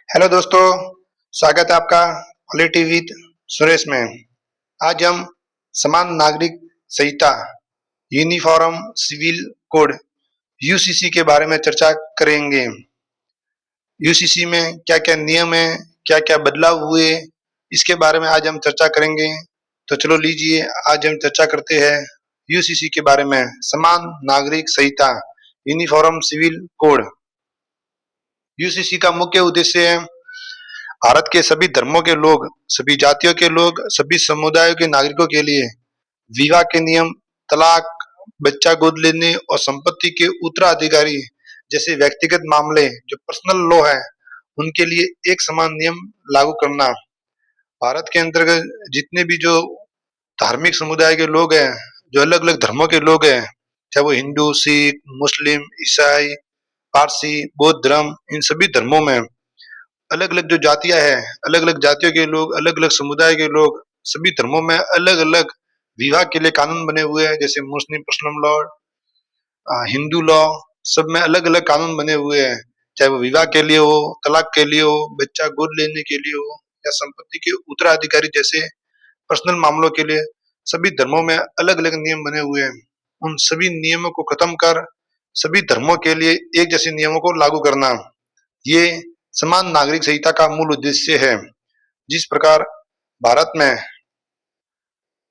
Hello दोस्तों, स्वागत है आपका पॉलिटी विद सुरेश में। आज हम समान नागरिक संहिता यूनिफॉर्म सिविल कोड यूसीसी के बारे में चर्चा करेंगे। यूसीसी में क्या-क्या नियम हैं, क्या-क्या बदलाव हुए, इसके बारे में आज हम चर्चा करेंगे। तो चलो लीजिए, आज हम चर्चा करते हैं यूसीसी के बारे में। समान नागरिक संहिता यूनिफॉर्म सिविल कोड। यूसीसी का मुख्य उद्देश्य है भारत के सभी धर्मों के लोग, सभी जातियों के लोग, सभी समुदायों के नागरिकों के लिए विवाह के नियम, तलाक, बच्चा गोद लेने और संपत्ति के उत्तराधिकारी जैसे व्यक्तिगत मामले जो पर्सनल लॉ है, उनके लिए एक समान नियम लागू करना। भारत के अंतर्गत जितने भी जो धार्मिक समुदाय के लोग हैं, जो अलग अलग धर्मों के लोग हैं, चाहे वो हिंदू, सिख, मुस्लिम, ईसाई, पारसी, बौद्ध धर्म, इन सभी धर्मों में अलग अलग जो जातियां हैं, अलग अलग जातियों के लोग, अलग अलग समुदाय के लोग, सभी धर्मों में अलग अलग विवाह के लिए कानून बने हुए हैं। जैसे मुस्लिम पर्सनल लॉ, हिंदू लॉ, सब में अलग अलग कानून बने हुए हैं। चाहे वो विवाह के लिए हो, तलाक के लिए हो, बच्चा गोद लेने के लिए हो, या संपत्ति के उत्तराधिकारी जैसे पर्सनल मामलों के लिए, सभी धर्मों में अलग अलग नियम बने हुए हैं। उन सभी नियमों को खत्म कर सभी धर्मों के लिए एक जैसे नियमों को लागू करना, ये समान नागरिक संहिता का मूल उद्देश्य है। जिस प्रकार भारत में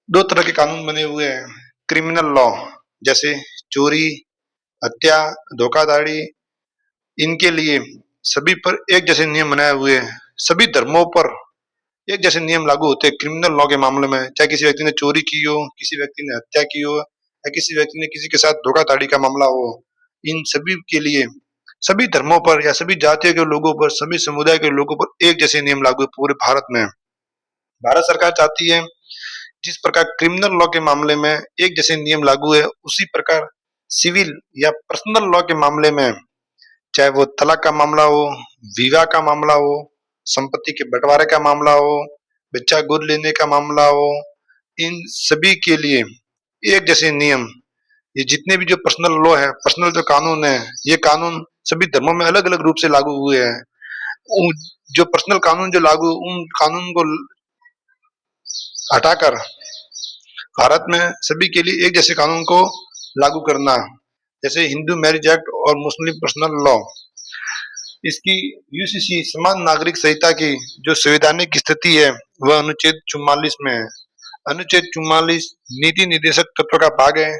दो तरह के कानून बने हुए हैं, क्रिमिनल लॉ जैसे चोरी, हत्या, धोखाधड़ी, इनके लिए सभी पर एक जैसे नियम बनाए हुए हैं। सभी धर्मों पर एक जैसे नियम लागू होते हैं क्रिमिनल लॉ के मामले में। चाहे किसी व्यक्ति ने चोरी की हो, किसी व्यक्ति ने हत्या की हो, या किसी व्यक्ति ने किसी के साथ धोखाधड़ी का मामला हो, इन सभी के लिए सभी धर्मों पर या सभी जातियों के लोगों पर, सभी समुदाय के लोगों पर एक जैसे नियम लागू है पूरे भारत में। भारत सरकार चाहती है जिस प्रकार क्रिमिनल लॉ के मामले में एक जैसे नियम लागू है, उसी प्रकार सिविल या पर्सनल लॉ के मामले में, चाहे वो तलाक का मामला हो, विवाह का मामला हो, संपत्ति के बंटवारे का मामला हो, बच्चा गोद लेने का मामला हो, इन सभी के लिए एक जैसे नियम, ये जितने भी जो पर्सनल लॉ है, पर्सनल जो कानून है, ये कानून सभी धर्मों में अलग अलग रूप से लागू हुए हैं। जो पर्सनल कानून जो लागू, उन कानून को हटाकर भारत में सभी के लिए एक जैसे कानून को लागू करना, जैसे हिंदू मैरिज एक्ट और मुस्लिम पर्सनल लॉ। इसकी यूसीसी समान नागरिक संहिता की जो संवैधानिक स्थिति है वह अनुच्छेद 44 में है। अनुच्छेद 44 नीति निर्देशक तत्व का भाग है।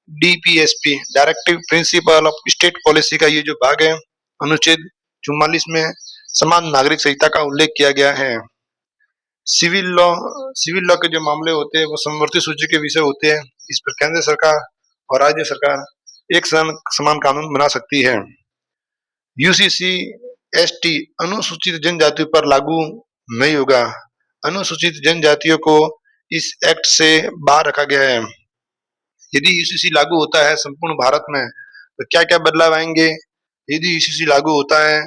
DPSP directive principle of state policy का ये जो भाग है, अनुच्छेद 44 में समान नागरिक संहिता का उल्लेख किया गया है। सिविल लॉ के जो मामले होते हैं वो समवर्ती सूची के विषय होते हैं। इस पर केंद्र सरकार और राज्य सरकार एक समान कानून बना सकती है। यूसीसी एसटी अनुसूचित जनजाति पर लागू नहीं होगा। अनुसूचित जनजातियों को इस एक्ट से बाहर रखा गया है। यदि यूसीसी लागू होता है संपूर्ण भारत में तो क्या क्या बदलाव आएंगे? यदि यूसीसी लागू होता है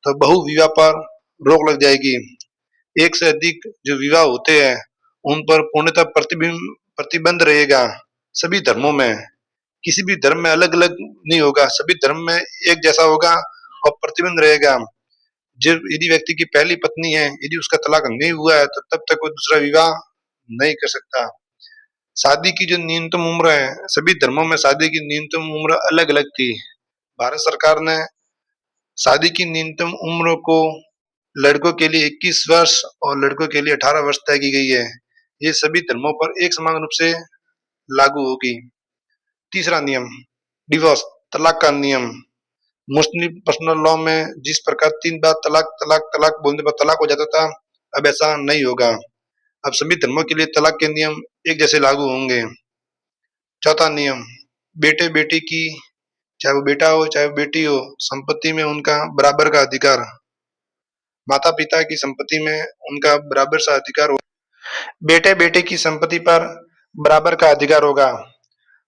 तो बहु विवाह पर रोक लग जाएगी। एक से अधिक जो विवाह होते हैं उन पर पूर्णतः प्रतिबंध रहेगा। सभी धर्मों में, किसी भी धर्म में अलग अलग नहीं होगा, सभी धर्म में एक जैसा होगा और प्रतिबंध रहेगा। जब यदि व्यक्ति की पहली पत्नी है, यदि उसका तलाक नहीं हुआ है तो तब तक वो दूसरा विवाह नहीं कर सकता। शादी की जो न्यूनतम उम्र है, सभी धर्मों में शादी की न्यूनतम उम्र अलग अलग थी। भारत सरकार ने शादी की न्यूनतम उम्र को लड़कों के लिए 21 वर्ष और लड़कों के लिए 18 वर्ष तय की गई है। ये सभी धर्मों पर एक समान रूप से लागू होगी। तीसरा नियम, डिवोर्स, तलाक का नियम। मुस्लिम पर्सनल लॉ में जिस प्रकार 3 बार तलाक तलाक तलाक बोलने पर तलाक हो जाता था, अब ऐसा नहीं होगा। अब सभी धर्मों के लिए तलाक के नियम एक जैसे लागू होंगे। चौथा नियम, बेटे बेटी की, चाहे वो बेटा हो चाहे वो बेटी हो, संपत्ति में उनका बराबर का अधिकार। माता पिता की संपत्ति में उनका बराबर सा अधिकार हो, बेटे बेटे की संपत्ति पर बराबर का अधिकार होगा।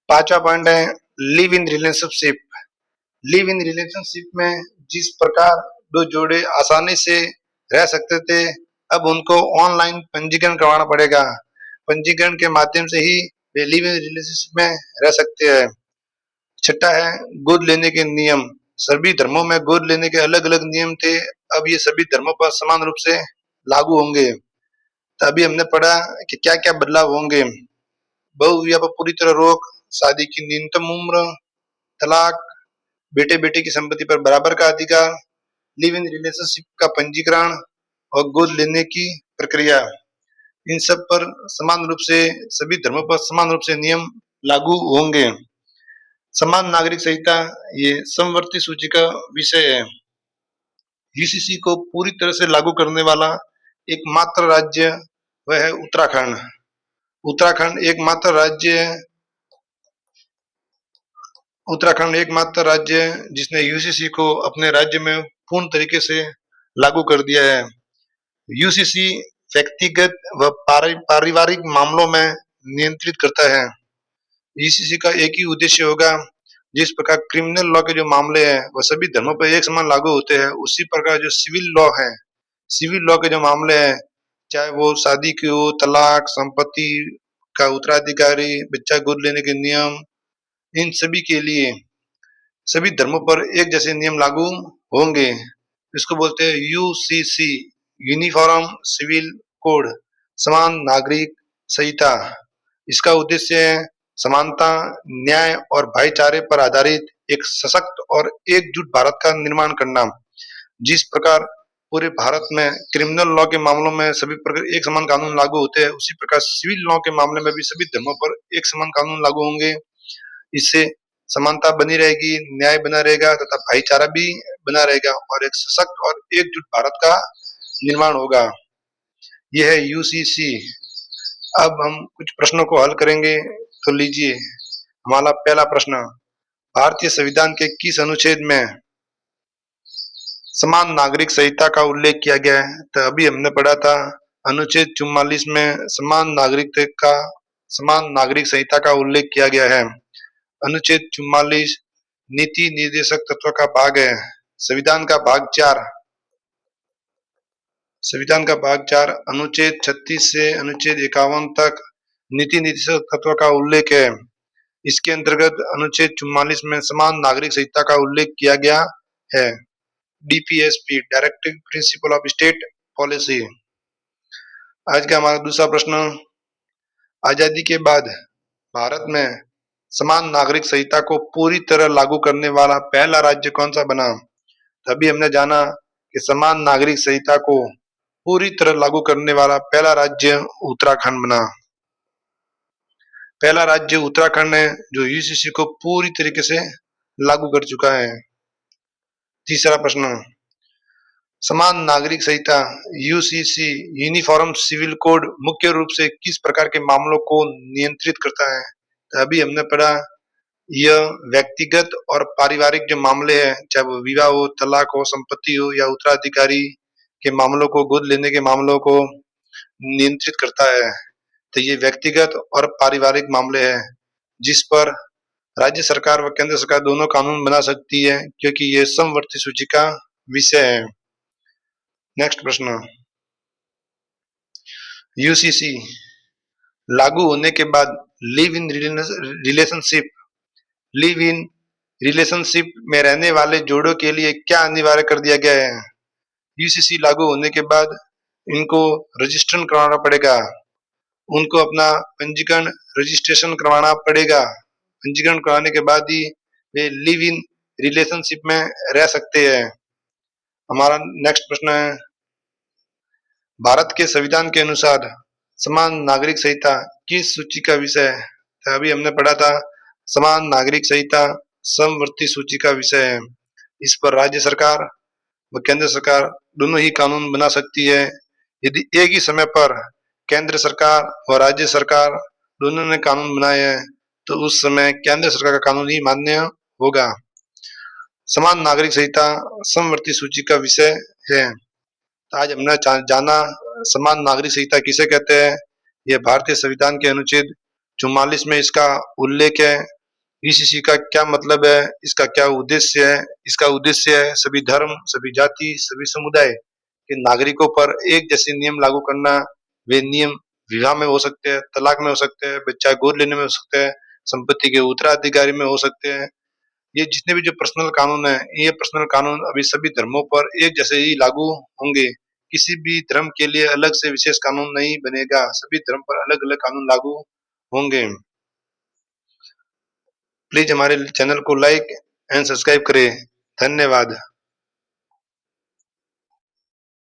पांचवा पॉइंट है live in relationship. Live in relationship में जिस प्रकार दो जोड़े आसानी से रह सकते थे, अब उनको ऑनलाइन पंजीकरण करवाना पड़ेगा। पंजीकरण के माध्यम से ही वे लिव इन रिलेशनशिप में रह सकते हैं। छठा है गोद लेने के नियम। सभी धर्मों में गोद लेने के अलग अलग नियम थे, अब ये सभी धर्मों पर समान रूप से लागू होंगे। तो अभी हमने पढ़ा कि क्या क्या बदलाव होंगे। बहुविवाह पर पूरी तरह रोक, शादी की न्यूनतम उम्र, तलाक, बेटे बेटे की संपत्ति पर बराबर का अधिकार, लिव इन रिलेशनशिप का पंजीकरण और गोद लेने की प्रक्रिया, इन सब पर समान रूप से सभी धर्मों पर समान रूप से नियम लागू होंगे। समान नागरिक संहिता ये समवर्ती सूची का विषय है। यूसीसी को पूरी तरह से लागू करने वाला एकमात्र राज्य वह है उत्तराखंड। उत्तराखंड एकमात्र राज्य है उत्तराखंड एकमात्र राज्य है जिसने यूसीसी को अपने राज्य में पूर्ण तरीके से लागू कर दिया है। यूसीसी व्यक्तिगत व पारिवारिक मामलों में नियंत्रित करता है। यूसीसी का एक ही उद्देश्य होगा, जिस प्रकार क्रिमिनल लॉ के जो मामले हैं वह सभी धर्मों पर एक समान लागू होते हैं, उसी प्रकार जो सिविल लॉ है, सिविल लॉ के जो मामले हैं, चाहे वो शादी की हो, तलाक, संपत्ति का उत्तराधिकारी, बच्चा गोद लेने के नियम, इन सभी के लिए सभी धर्मों पर एक जैसे नियम लागू होंगे। इसको बोलते हैं यूसीसी, यूनिफॉर्म सिविल कोड, समान नागरिक संहिता। इसका उद्देश्य है समानता, न्याय और भाईचारे पर आधारित एक सशक्त और एकजुट भारत का निर्माण करना। जिस प्रकार पूरे भारत में क्रिमिनल लॉ के मामलों में सभी प्रकार एक समान कानून लागू होते हैं, उसी प्रकार सिविल लॉ के मामले में भी सभी धर्मों पर एक समान कानून लागू होंगे। इससे समानता बनी रहेगी, न्याय बना रहेगा तथा भाईचारा भी बना रहेगा और एक सशक्त और एकजुट भारत का निर्माण होगा। यह है यूसीसी। अब हम कुछ प्रश्नों को हल करेंगे, तो लीजिए हमारा पहला प्रश्न, भारतीय संविधान के किस अनुच्छेद में समान नागरिक संहिता का उल्लेख किया गया है? तो अभी हमने पढ़ा था अनुच्छेद 44 में समान नागरिक संहिता का उल्लेख किया गया है। अनुच्छेद 44 नीति निर्देशक तत्व का भाग है। संविधान का भाग 4 अनुच्छेद 36 से अनुच्छेद 51 तक नीति निर्देशक तत्व का उल्लेख है। इसके अंतर्गत अनुच्छेद 44 में समान नागरिक संहिता का उल्लेख किया गया है। DPSP, directive principle of state policy. आज का हमारा दूसरा प्रश्न, आजादी के बाद भारत में समान नागरिक संहिता को पूरी तरह लागू करने वाला पहला राज्य कौन सा बना? तभी हमने जाना कि समान नागरिक संहिता को पूरी तरह लागू करने वाला पहला राज्य उत्तराखंड बना। पहला राज्य उत्तराखंड है जो यूसीसी को पूरी तरीके से लागू कर चुका है। तीसरा प्रश्न, समान नागरिक संहिता यूसीसी यूनिफॉर्म सिविल कोड मुख्य रूप से किस प्रकार के मामलों को नियंत्रित करता है? तो अभी हमने पढ़ा यह व्यक्तिगत और पारिवारिक जो मामले हैं, चाहे वो विवाह हो, तलाक हो, संपत्ति हो या उत्तराधिकारी के मामलों को, गोद लेने के मामलों को नियंत्रित करता है। तो ये व्यक्तिगत और पारिवारिक मामले हैं जिस पर राज्य सरकार व केंद्र सरकार दोनों कानून बना सकती है, क्योंकि ये समवर्ती सूची का विषय है। नेक्स्ट प्रश्न, यूसीसी लागू होने के बाद लिव इन रिलेशनशिप में रहने वाले जोड़ों के लिए क्या अनिवार्य कर दिया गया है? यूसीसी लागू होने के बाद इनको रजिस्ट्रेशन करवाना पड़ेगा, उनको अपना पंजीकरण रजिस्ट्रेशन करवाना पड़ेगा। पंजीकरण कराने के बाद ही वे लिव इन रिलेशनशिप में रह सकते हैं। हमारा नेक्स्ट प्रश्न है, भारत के संविधान के अनुसार समान नागरिक संहिता किस सूची का विषय है? तो अभी हमने पढ़ा था समान नागरिक संहिता समवर्ती सूची का विषय है। इस पर राज्य सरकार व केंद्र सरकार दोनों ही कानून बना सकती है। यदि एक ही समय पर केंद्र सरकार और राज्य सरकार दोनों ने कानून बनाए हैं तो उस समय केंद्र सरकार का कानून ही मान्य होगा। समान नागरिक संहिता समवर्ती सूची का विषय है। आज हमने जाना समान नागरिक संहिता किसे कहते हैं। यह भारतीय संविधान के अनुच्छेद 44 में इसका उल्लेख है। यूसीसी का क्या मतलब है, इसका क्या उद्देश्य है? इसका उद्देश्य है सभी धर्म, सभी जाति, सभी समुदाय के नागरिकों पर एक जैसे नियम लागू करना। वे नियम विवाह में हो सकते हैं, तलाक में हो सकते हैं, बच्चा गोद लेने में हो सकते हैं, संपत्ति के उत्तराधिकारी में हो सकते हैं, ये जितने भी जो पर्सनल कानून है, ये पर्सनल कानून अभी सभी धर्मों पर एक जैसे ही लागू होंगे। किसी भी धर्म के लिए अलग से विशेष कानून नहीं बनेगा, सभी धर्म पर अलग अलग कानून लागू होंगे। प्लीज हमारे चैनल को लाइक एंड सब्सक्राइब करें। धन्यवाद।